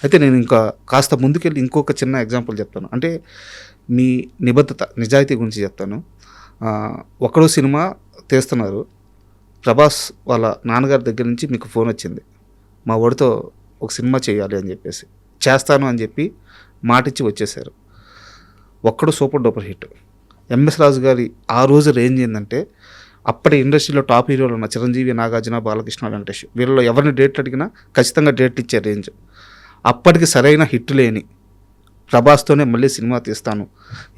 అయితే నేను ఇంకా కాస్త ముందుకెళ్ళి ఇంకొక చిన్న ఎగ్జాంపుల్ చెప్తాను. అంటే మీ నిబద్ధత, నిజాయితీ గురించి చెప్తాను. ఒక్కడో సినిమా తీస్తున్నారు. ప్రభాస్ వాళ్ళ నాన్నగారి దగ్గర నుంచి మీకు ఫోన్ వచ్చింది, మా వాడితో ఒక సినిమా చేయాలి అని చెప్పేసి. చేస్తాను అని చెప్పి మాటిచ్చి వచ్చేసారు. ఒక్కడు సూపర్ డూపర్ హిట్. ఎంఎస్ రాజు గారి ఆ రోజు రేంజ్ ఏంటంటే, అప్పటి ఇండస్ట్రీలో టాప్ హీరోలు ఉన్న చిరంజీవి, నాగార్జున, బాలకృష్ణ, వెంకటేష్ వీళ్ళలో ఎవరిని డేట్లు అడిగినా ఖచ్చితంగా డేట్లు ఇచ్చే రేంజ్. అప్పటికి సరైన హిట్ లేని ప్రభాస్తోనే మళ్ళీ సినిమా తీస్తాను,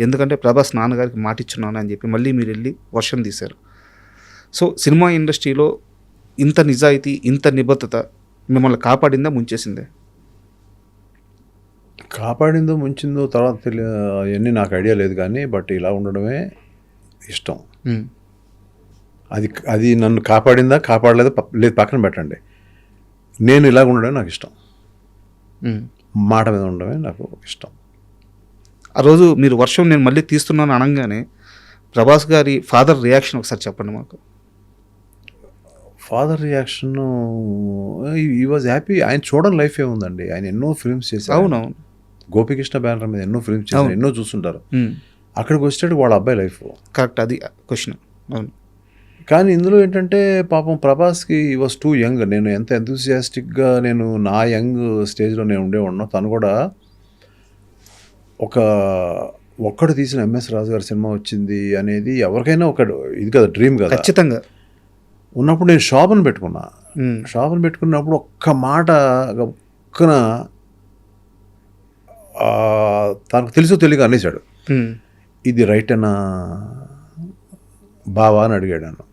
ఎందుకంటే ప్రభాస్ నాన్నగారికి మాటిచ్చున్నాను అని చెప్పి మళ్ళీ మీరు వెళ్ళి వర్షం తీశారు. సో సినిమా ఇండస్ట్రీలో ఇంత నిజాయితీ, ఇంత నిబద్ధత మిమ్మల్ని కాపాడిందా, ముంచేసిందే? కాపాడిందో ముంచిందో తర్వాత అవన్నీ నాకు ఐడియా లేదు, కానీ బట్ ఇలా ఉండడమే ఇష్టం. అది నన్ను కాపాడిందా కాపాడలేదా లేదు పక్కన పెట్టండి, నేను ఇలాగ ఉండడమే నాకు ఇష్టం. మాట మీద ఉండడమే నాకు ఇష్టం. ఆ రోజు మీరు వర్షం నేను మళ్ళీ తీస్తున్నాను అనగానే ప్రభాస్ గారి ఫాదర్ రియాక్షన్ ఒకసారి చెప్పండి మాకు. ఫాదర్ రియాక్షన్, ఈ వాజ్ హ్యాపీ. ఆయన చూడని లైఫ్ ఏముందండి, ఆయన ఎన్నో ఫిల్మ్స్ చేశారు. అవునవును, గోపికృష్ణ బ్యానర్ మీద ఎన్నో ఫిల్మ్స్ చేశారు, ఎన్నో చూస్తుంటారు. అక్కడికి వచ్చేటట్టు వాళ్ళ అబ్బాయి లైఫ్ కరెక్ట్, అది క్వశ్చన్. అవును, కానీ ఇందులో ఏంటంటే పాపం ప్రభాస్కి ఈ వాజ్ టూ యంగ్. నేను ఎంత ఎంతూసియాస్టిక్గా నేను నా యంగ్ స్టేజ్లో నేను ఉండేవాడినో, తను కూడా ఒక్కడు తీసిన ఎంఎస్ రాజు గారి సినిమా వచ్చింది అనేది ఎవరికైనా ఒక ఇది కదా, డ్రీమ్ కదా. ఖచ్చితంగా. ఉన్నప్పుడు నేను షాప్ని పెట్టుకున్నా. షాప్ని పెట్టుకున్నప్పుడు ఒక్క మాట ఒక్కన తనకు తెలుసో తెలియక అనేసాడు, ఇది రైట్ అన్నా బావా అని అడిగాడు నన్ను.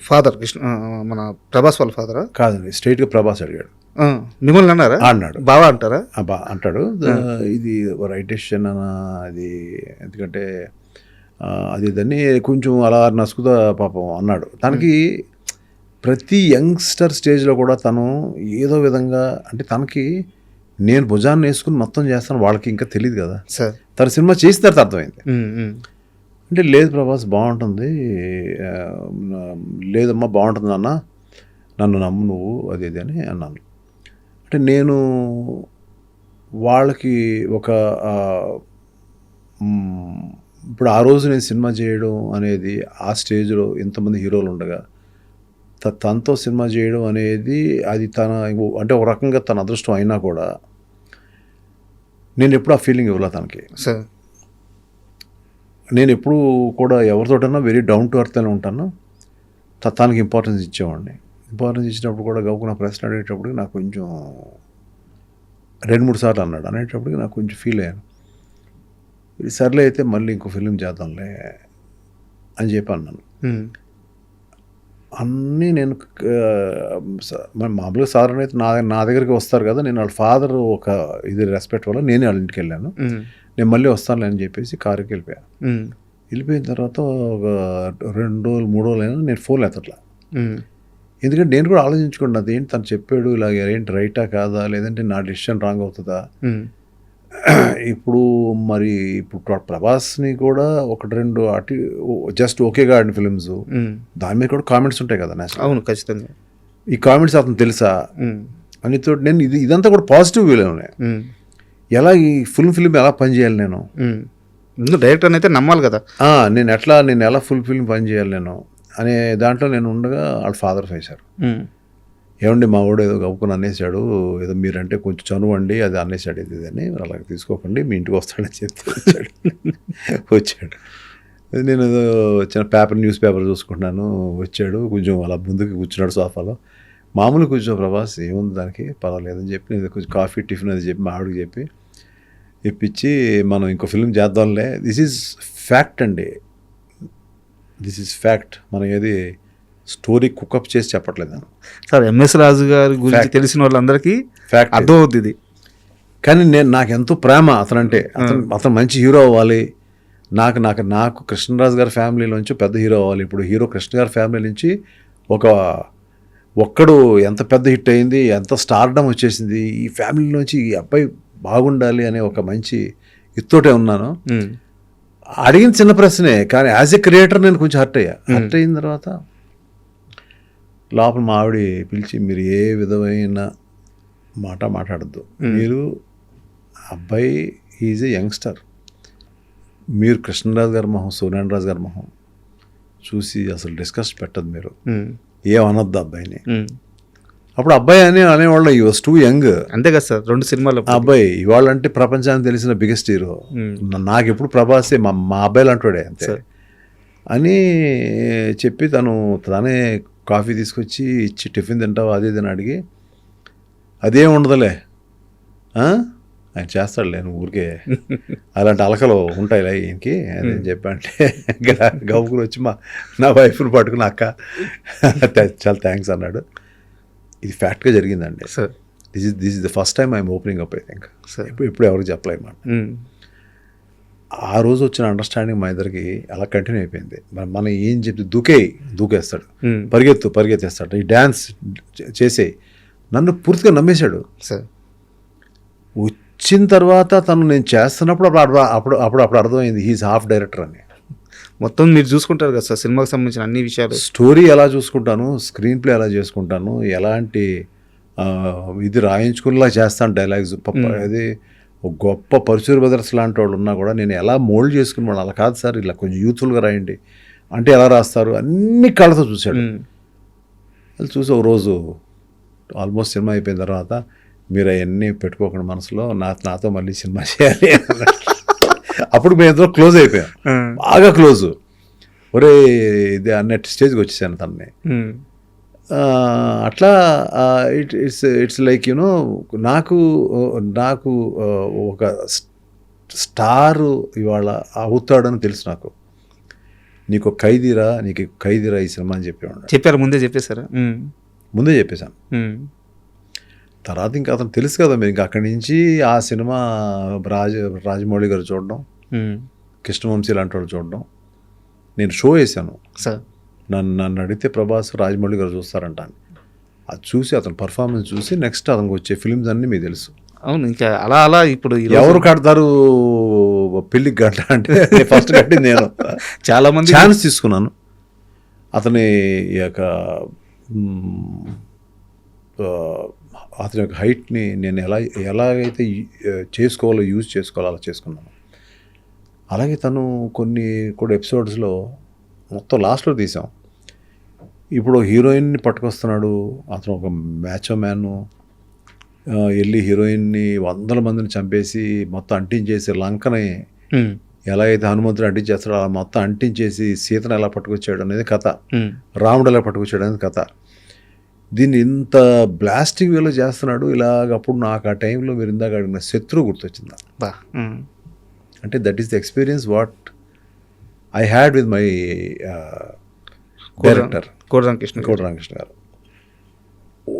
ఫాదర్ కృష్ణ, మన ప్రభాస్ వాళ్ళ ఫాదరా? కాదండి, స్ట్రైట్గా ప్రభాస్ అడిగాడు. మిమ్మల్ని అన్నారా? అన్నాడు. బావా అంటారా? అంటాడు, ఇది రైట్ డెసిషన్ అన్న, అది ఎందుకంటే అది దాన్ని కొంచెం అలా నసుకుదా పాపం అన్నాడు. తనకి ప్రతి యంగ్స్టర్ స్టేజ్లో కూడా తను ఏదో విధంగా, అంటే తనకి నేను భుజాన్ని వేసుకుని మొత్తం చేస్తాను, వాళ్ళకి ఇంకా తెలియదు కదా సార్. తన సినిమా చేసిన తర్వాత అర్థమైంది. అంటే లేదు ప్రభాస్ బాగుంటుంది, లేదమ్మా బాగుంటుంది అన్న, నన్ను నమ్ము నువ్వు, అది ఇది అని అన్నాను. అంటే నేను వాళ్ళకి ఒక ఇప్పుడు ఆ రోజు నేను సినిమా చేయడం అనేది, ఆ స్టేజ్లో ఇంతమంది హీరోలు ఉండగా తనతో సినిమా చేయడం అనేది, అది తన అంటే ఒక రకంగా తన అదృష్టం అయినా కూడా నేను ఎప్పుడు ఆ ఫీలింగ్ ఇవ్వలే తనకి. సార్ నేను ఎప్పుడు కూడా ఎవరితోటన్నా వెరీ డౌన్ టు ఎర్త్ అని ఉంటాను. తనకి ఇంపార్టెన్స్ ఇచ్చేవాడిని. ఇంపార్టెన్స్ ఇచ్చినప్పుడు కూడా గౌకు ప్రశ్న అడిగేటప్పటికి నాకు కొంచెం 2-3 సార్లు అన్నాడు. అనేటప్పటికి నాకు కొంచెం ఫీల్ అయ్యాను. ఇది సర్లే అయితే మళ్ళీ ఇంకో ఫిలిం చేద్దాంలే అని చెప్పి అన్నాను. అన్నీ నేను మామూలుగా సాధారణ అయితే నా దగ్గరికి వస్తారు కదా, నేను వాళ్ళ ఫాదర్ ఒక ఇది రెస్పెక్ట్ వల్ల నేనే వాళ్ళ ఇంటికి వెళ్ళాను. నేను మళ్ళీ వస్తానులే అని చెప్పేసి కారుకి వెళ్ళిపోయాను. వెళ్ళిపోయిన తర్వాత ఒక 2 రోజులు 3 రోజులు అయినా నేను ఫోన్ ఎత్తట్లా. ఎందుకంటే నేను కూడా ఆలోచించుకోండి, అదేంటి తను చెప్పాడు ఇలాగ, ఏంటి రైటా కాదా, లేదంటే నా డెసిషన్ రాంగ్ అవుతుందా. ఇప్పుడు ప్రభాస్ని కూడా 1-2 అటు జస్ట్ ఓకేగా ఆడిన ఫిలిమ్స్, దాని మీద కూడా కామెంట్స్ ఉంటాయి కదా. అవును, ఖచ్చితంగా. ఈ కామెంట్స్ అతను తెలుసా అని తోటి నేను ఇదంతా కూడా పాజిటివ్ వేలో ఉన్నాయి. ఎలా ఈ ఫుల్ ఫిల్మ్ ఎలా పనిచేయాలి నేను, డైరెక్టర్ అయితే నమ్మాలి కదా, నేను ఎలా ఫుల్ ఫిల్మ్ పనిచేయాలి నేను అనే దాంట్లో నేను ఉండగా వాళ్ళ ఫాదర్ వేశారు. ఏమండి మా వాడు ఏదో గవ్వుకుని అనేసాడు, ఏదో మీరంటే కొంచెం చనువండి, అది అనేసాడు, ఇది అని అలాగే తీసుకోకండి, మీ ఇంటికి వస్తాడని చెప్తే వచ్చాడు. నేను ఏదో చిన్న న్యూస్ పేపర్ చూసుకుంటున్నాను, వచ్చాడు, కొంచెం అలా ముందుకు కూర్చున్నాడు సోఫాలో. మామూలు కూర్చో ప్రభాస్, ఏముంది దానికి పర్వాలేదని చెప్పి నేను కొంచెం కాఫీ టిఫిన్ అది చెప్పి మా ఆవిడకి చెప్పి ఇప్పించి మనం ఇంకో ఫిల్మ్ చేద్దాంలే. దిస్ ఈజ్ ఫ్యాక్ట్ అండి, దిస్ ఈజ్ ఫ్యాక్ట్. మనం ఏది స్టోరీ కుకప్ చేసి చెప్పట్లేదు సార్. ఎంఎస్ రాజు గారి గురించి తెలిసిన వాళ్ళందరికీ ఫ్యాక్ట్ అర్థం అవుతుంది ఇది. కానీ నాకు ఎంతో ప్రేమ అతనంటే. అతను మంచి హీరో అవ్వాలి, నాకు కృష్ణరాజు గారి ఫ్యామిలీలోంచి పెద్ద హీరో అవ్వాలి. ఇప్పుడు హీరో కృష్ణ గారి ఫ్యామిలీ నుంచి ఒక్కడు ఎంత పెద్ద హిట్ అయింది, ఎంత స్టార్డమ్ వచ్చేసింది, ఈ ఫ్యామిలీలోంచి ఈ అబ్బాయి బాగుండాలి అనే ఒక మంచి ఇత్తోటే ఉన్నాను. అడిగిన చిన్న ప్రశ్నే, కానీ యాజ్ ఎ క్రియేటర్ నేను కొంచెం హర్ట్ అయిన తర్వాత లోపల మా ఆవిడ పిలిచి, మీరు ఏ విధమైన మాట్లాడద్దు. మీరు అబ్బాయి ఈజ్ ఏ యంగ్స్టర్. మీరు కృష్ణరాజు గారి మొహం, సూర్యనారాయణ గారి మొహం చూసి అసలు డిస్కస్ పెట్టదు. మీరు ఏమనొద్దు అబ్బాయిని. అప్పుడు అబ్బాయి అనేవాళ్ళు ఈ వాస్ టూ యంగ్. అంతే కదా సార్, 2 సినిమాలు అబ్బాయి ఇవాళ అంటే ప్రపంచానికి తెలిసిన బిగ్గెస్ట్ హీరో. నాకు ఎప్పుడు ప్రభాసే మా అబ్బాయిలు అంటాడే అంతే అని చెప్పి తనే కాఫీ తీసుకొచ్చి ఇచ్చి టిఫిన్ తింటావు అది ఇది అని అడిగి అదేం ఉండదులే ఆయన చేస్తాడులే నువ్వు ఊరికే అలాంటి అలకలు ఉంటాయిలే ఈయనకి అని చెప్పంటే గౌకులు వచ్చి నా వైఫ్ని పట్టుకుని అక్క చాలా థ్యాంక్స్ అన్నాడు. ఇది ఫ్యాక్ట్గా జరిగిందండి. This is the first time I'm opening up. I think ఇప్పుడు ఎవరికి చెప్పలేమాట. ఆ రోజు వచ్చిన అండర్స్టాండింగ్ మా ఇద్దరికి అలా కంటిన్యూ అయిపోయింది. మనం ఏం చెప్తే దూకేస్తాడు, పరిగెత్తేస్తాడు, ఈ డ్యాన్స్ చేసేయి. నన్ను పూర్తిగా నమ్మేశాడు. వచ్చిన తర్వాత నేను చేస్తున్నప్పుడు అప్పుడు అర్థమైంది హీఈస్ హాఫ్ డైరెక్టర్ అని. మొత్తం మీరు చూసుకుంటారు కదా సార్ సినిమాకి సంబంధించిన అన్ని విషయాలు. స్టోరీ ఎలా చూసుకుంటాను, స్క్రీన్ ప్లే ఎలా చేసుకుంటాను, ఎలాంటి ఇది రాయించుకునేలా చేస్తాను డైలాగ్స్. అది గొప్ప పరుచూరి బ్రదర్స్ లాంటి వాళ్ళు ఉన్నా కూడా నేను ఎలా మోల్డ్ చేసుకుని వాళ్ళు అలా కాదు సార్, ఇలా కొంచెం యూత్ఫుల్గా రాయండి అంటే ఎలా రాస్తారు అన్ని కళ్ళతో చూశాడు. అది చూసి ఒక రోజు ఆల్మోస్ట్ సినిమా అయిపోయిన తర్వాత మీరు అవన్నీ పెట్టుకోకుండా మనసులో నాతో మళ్ళీ సినిమా చేయాలి. అప్పుడు మేము ఎంతో క్లోజ్ అయిపోయాం, బాగా క్లోజ్. ఒరే ఇది అన్నట్టు స్టేజ్కి వచ్చేసాను తనని. అట్లా ఇట్స్ లైక్ యూనో నాకు ఒక స్టార్ ఇవాళ అవుతాడని తెలుసు. నాకు నీకు ఖైదీరా ఈ సినిమా అని చెప్పారు. ముందే చెప్పేశారా? ముందే చెప్పేశాను. తర్వాత ఇంకా అతను తెలుసు కదా మీరు. ఇంకా అక్కడి నుంచి ఆ సినిమా రాజమౌళి గారు చూడడం, కృష్ణవంశీ లాంటి వాళ్ళు చూడడం. నేను షో వేసాను సార్. నన్ను అడిగితే ప్రభాస్ రాజమౌళి గారు చూస్తారంట. అది చూసి అతను పర్ఫార్మెన్స్ చూసి నెక్స్ట్ అతనికి వచ్చే ఫిల్మ్స్ అన్నీ మీకు తెలుసు. అవును, ఇంకా అలా ఇప్పుడు ఎవరు కడతారు పెళ్ళికి గంట అంటే ఫస్ట్ కట్టింది నేను. చాలా మంది ఛాన్స్ తీసుకున్నాను. అతని యొక్క హైట్ని నేను ఎలాగైతే చేసుకోవాలో యూజ్ చేసుకోవాలో అలా చేసుకున్నాను. అలాగే తను కొన్ని కూడా ఎపిసోడ్స్లో మొత్తం లాస్ట్లో తీసాం. ఇప్పుడు హీరోయిన్ని పట్టుకొస్తున్నాడు అతను, ఒక మ్యాచో మ్యాను వెళ్ళి హీరోయిన్ని 100 మందిని చంపేసి మొత్తం అంటించేసి లంకని ఎలా అయితే హనుమంతుడు అంటించేస్తాడో అలా మొత్తం అంటించేసి సీతను ఎలా పట్టుకొచ్చాడు అనేది కథ, రాముడు ఎలా పట్టుకొచ్చాడు అనేది కథ. దీన్ని ఇంత బ్లాస్టింగ్ వేలో చేస్తున్నాడు ఇలాగప్పుడు నాకు ఆ టైంలో మీరు ఇందాక అడిగిన శత్రువు గుర్తొచ్చిందా. అంటే that is the experience what I had with my director Kota Ramakrishna గారు.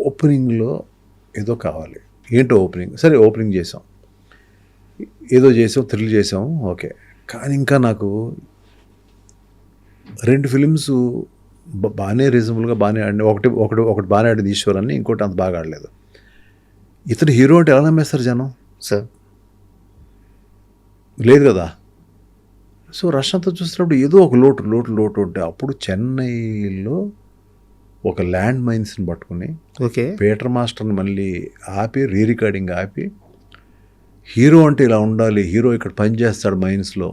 ఓపెనింగ్లో ఏదో కావాలి, ఏంటో ఓపెనింగ్, సరే ఓపెనింగ్ చేసాం, ఏదో చేసాం, థ్రిల్ చేసాం, ఓకే. కానీ ఇంకా నాకు 2 ఫిలిమ్స్ బాగానే రీజనబుల్గా బాగానే ఆడి, ఒకటి బాగానే ఆడింది ఈశ్వర్ అని, ఇంకోటి అంత బాగా ఆడలేదు. ఇతను హీరో అంటే ఎలా నమ్మేస్తారు జనం సార్? లేదు కదా. సో రష్ అంతా చూస్తున్నప్పుడు ఏదో ఒక లోటు ఉంటే అప్పుడు చెన్నైలో ఒక ల్యాండ్ మైన్స్ని పట్టుకుని పీటర్ మాస్టర్ని మళ్ళీ ఆపి రికార్డింగ్ ఆపి, హీరో అంటే ఇలా ఉండాలి, హీరో ఇక్కడ పనిచేస్తాడు మైన్స్లో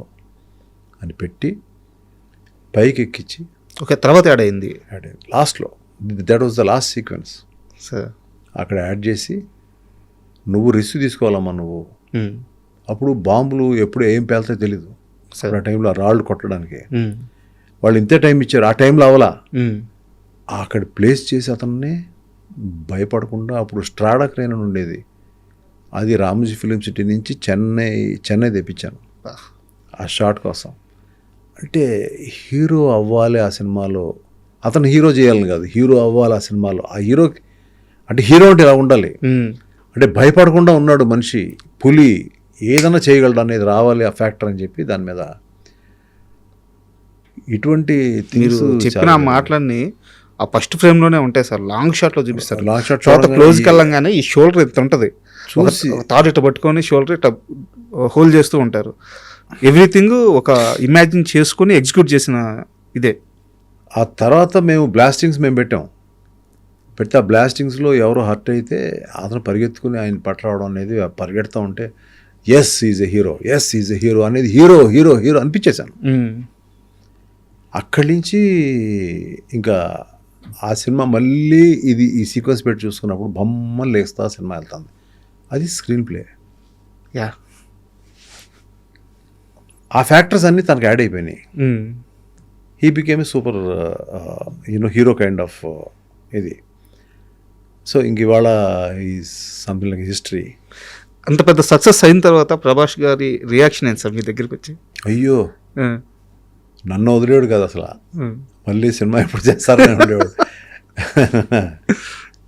అని పెట్టి పైకి ఎక్కించి తర్వాత యాడ్ అయింది లాస్ట్లో. That was the last sequence sir. అక్కడ యాడ్ చేసి నువ్వు రిస్క్ తీసుకోవాలమ్మా నువ్వు. అప్పుడు బాంబులు ఎప్పుడు ఏం పేలుతాయో తెలీదు. ఆ టైంలో రాళ్ళు కొట్టడానికి వాళ్ళు ఇంతే టైం ఇచ్చారు, ఆ టైంలో అవలా అక్కడ ప్లేస్ చేసి అతన్ని భయపడకుండా. అప్పుడు స్ట్రాడా క్రేన్ అని ఉండేది, అది రామోజీ ఫిలిం సిటీ నుంచి చెన్నై తెప్పించాను ఆ షాట్ కోసం. అంటే హీరో అవ్వాలి ఆ సినిమాలో, అతను హీరో చేయాలని కాదు, హీరో అవ్వాలి ఆ సినిమాలో. ఆ హీరో అంటే హీరో అంటే ఇలా ఉండాలి, అంటే భయపడకుండా ఉన్నాడు మనిషి, పులి, ఏదైనా చేయగలడు అనేది రావాలి ఆ ఫ్యాక్టర్ అని చెప్పి దాని మీద ఇటువంటి మీరు చెప్పిన మాటలన్నీ ఆ ఫస్ట్ ఫ్రేమ్లోనే ఉంటాయి సార్. లాంగ్ షాట్లో చూపిస్తారు. లాంగ్ షాట్ క్లోజ్కి వెళ్ళంగానే ఈ షోల్డర్ ఎంత ఉంటుంది, తాడు ఇట్లా పట్టుకొని షోల్డర్ ఇట్లా హోల్డ్ చేస్తూ ఉంటారు. ఎవ్రీథింగ్ ఒక ఇమాజిన్ చేసుకుని ఎగ్జిక్యూట్ చేసిన ఇదే. ఆ తర్వాత మేము బ్లాస్టింగ్స్ మేము పెట్టాం. పెడితే ఆ బ్లాస్టింగ్స్లో ఎవరో హర్ట్ అయితే అతను పరిగెత్తుకుని ఆయన పట్టరావడం అనేది పరిగెడుతూ ఉంటే S is a hero, S is a hero అనేది హీరో హీరో హీరో అనిపించేశాను. అక్కడి నుంచి ఇంకా ఆ సినిమా మళ్ళీ ఈ సీక్వెన్స్ పెట్టి చూసుకున్నప్పుడు బొమ్మలు లేస్తా సినిమా వెళ్తుంది. అది స్క్రీన్ ప్లే. యా, ఆ ఫ్యాక్టర్స్ అన్నీ తనకు యాడ్ అయిపోయినాయి. He became a super hero kind of ఇది. సో ఇంక ఇవాళ ఈ సంథింగ్ లైక్ హిస్టరీ. అంత పెద్ద సక్సెస్ అయిన తర్వాత ప్రభాస్ గారి రియాక్షన్ ఏంటి సార్ మీ దగ్గరికి వచ్చి? అయ్యో, నన్ను వదిలేడు కదా అసలు, మళ్ళీ సినిమా ఎప్పుడు చేస్తారని ఉండేవాడు.